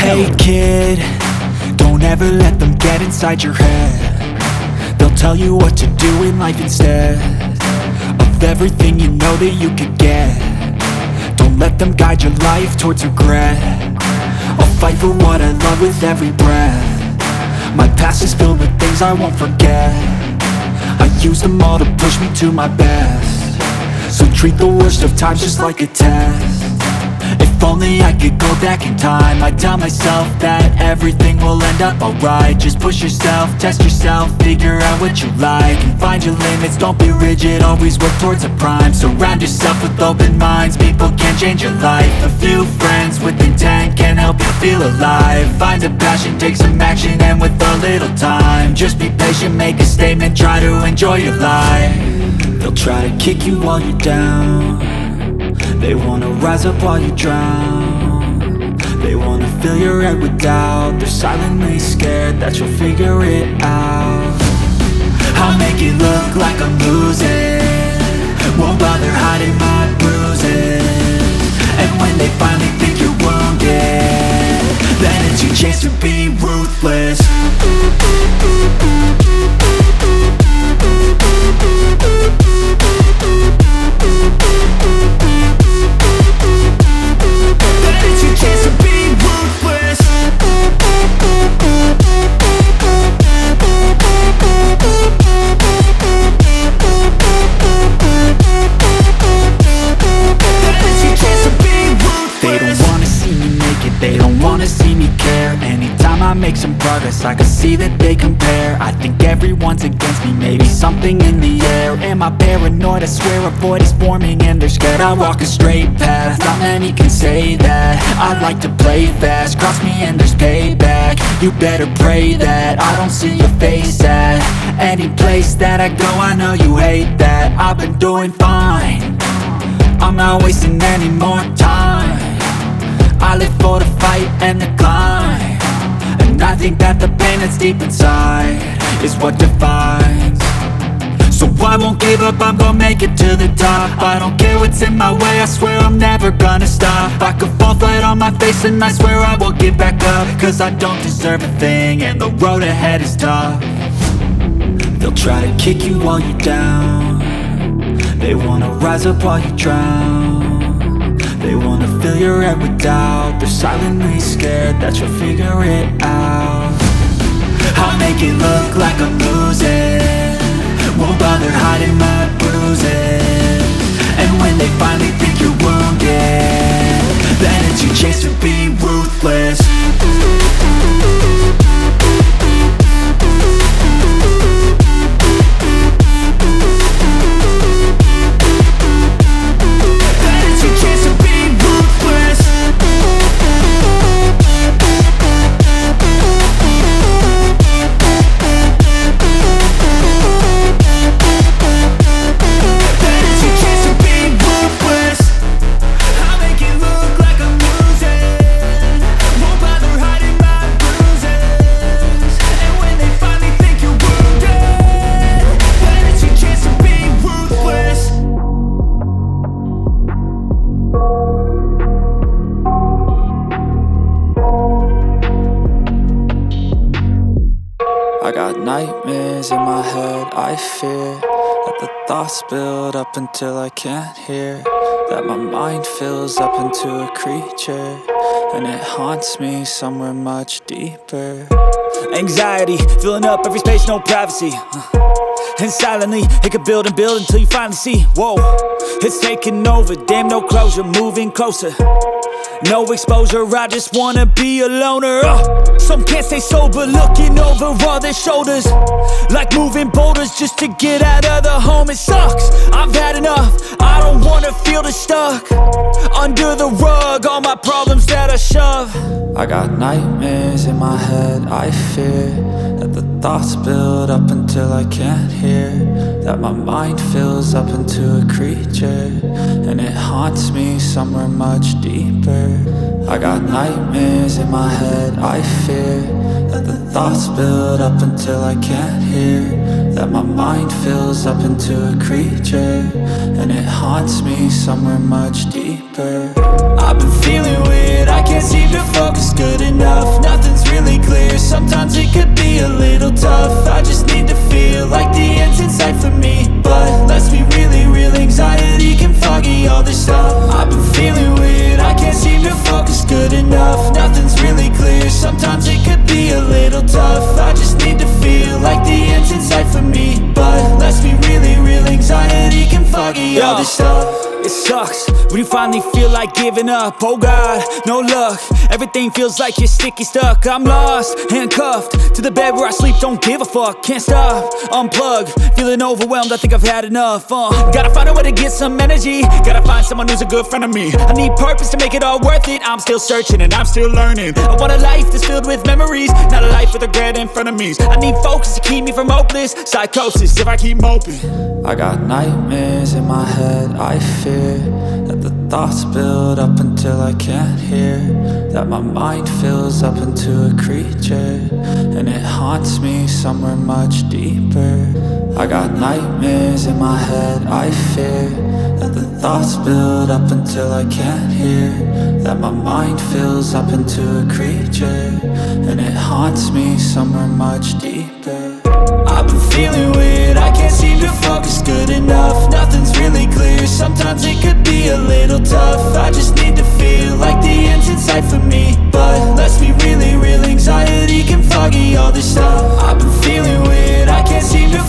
Hey kid, don't ever let them get inside your head. They'll tell you what to do in life instead of everything you know that you could get. Don't let them guide your life towards regret. I'll fight for what I love with every breath. My past is filled with things I won't forget. I use them all to push me to my best. So treat the worst of times just like a test. If only I could go back in time, I'd tell myself that everything will end up alright. Just push yourself, test yourself, figure out what you like, and find your limits, don't be rigid, always work towards a prime. Surround yourself with open minds, people can change your life. A few friends with intent can help you feel alive. Find a passion, take some action, and with a little time, just be patient, make a statement, try to enjoy your life. They'll try to kick you while you're down. They wanna rise up while you drown. They wanna fill your head with doubt. They're silently scared that you'll figure it out. I'll make it look like I'm losing, won't bother hiding my bruises. And when they finally think you're wounded, then it's your chance to be ruthless. They don't wanna see me care. Anytime I make some progress, I can see that they compare. I think everyone's against me, maybe something in the air. Am I paranoid? I swear a void is forming and they're scared. I walk a straight path, not many can say that. I like to play fast, cross me and there's payback. You better pray that I don't see your face at any place that I go. I know you hate that. I've been doing fine, I'm not wasting any more time. I live for the fight and the climb, and I think that the pain that's deep inside is what defines. So I won't give up, I'm gonna make it to the top. I don't care what's in my way, I swear I'm never gonna stop. I could fall flat on my face and I swear I will get back up, cause I don't deserve a thing and the road ahead is tough. They'll try to kick you while you're down. They wanna rise up while you drown. They wanna fill your head with doubt. They're silently scared that you'll figure it out. I'll make it look like I'm losing, won't bother hiding my bruises. And when they finally think you're wounded, then it's your chance to be ruthless. I got nightmares in my head, I fear that the thoughts build up until I can't hear, that my mind fills up into a creature, and it haunts me somewhere much deeper. Anxiety, filling up every space, no privacy. And silently, it could build and build until you finally see, whoa, it's taking over, damn no closure, moving closer. No exposure, I just wanna be a loner. Some can't stay sober, looking over all their shoulders, like moving boulders just to get out of the home. It sucks, I've had enough, I don't wanna feel the stuck under the rug, all my problems that I shove. I got nightmares in my head, I fear that the thoughts build up until I can't hear, that my mind fills up into a creature, and it haunts me somewhere much deeper. I got nightmares in my head, I fear Let the thoughts build up until I can't hear. That my mind fills up into a creature, and it haunts me somewhere much deeper. I've been feeling weird, I can't seem to focus good enough. Nothing's really clear, sometimes it could be a little tough. I just need to feel like the end's in sight for me. But let's be really real, anxiety can foggy all this stuff. I've been feeling weird, I can't seem to focus good enough. Nothing's really clear, sometimes it could be a little tough. I just need to feel like the end's in sight for me. But let's be really real, anxiety can foggy all this stuff. It sucks when you finally feel like giving up. Oh God, no luck. Everything feels like you're sticky stuck. I'm lost, handcuffed to the bed where I sleep. Don't give a fuck, can't stop. Unplug, feeling overwhelmed. I think I've had enough. Gotta find a way to get some energy. Gotta find someone who's a good friend of me. I need purpose to make it all worth it. I'm still searching and I'm still learning. I want a life that's filled with memories, not a life with regret in front of me. I need focus to keep me from hopeless psychosis if I keep moping. I got nightmares in my head, I fear that the thoughts build up until I can't hear. That my mind fills up into a creature, and it haunts me somewhere much deeper. I got nightmares in my head, I fear that the thoughts build up until I can't hear. That my mind fills up into a creature, and it haunts me somewhere much deeper. I've been feeling weird, I can't seem to focus good enough. Nothing's really clear, sometimes it could be a little tough. I just need to feel like the end's in sight for me. But let's be really real, anxiety can foggy all this stuff. I've been feeling weird, I can't seem to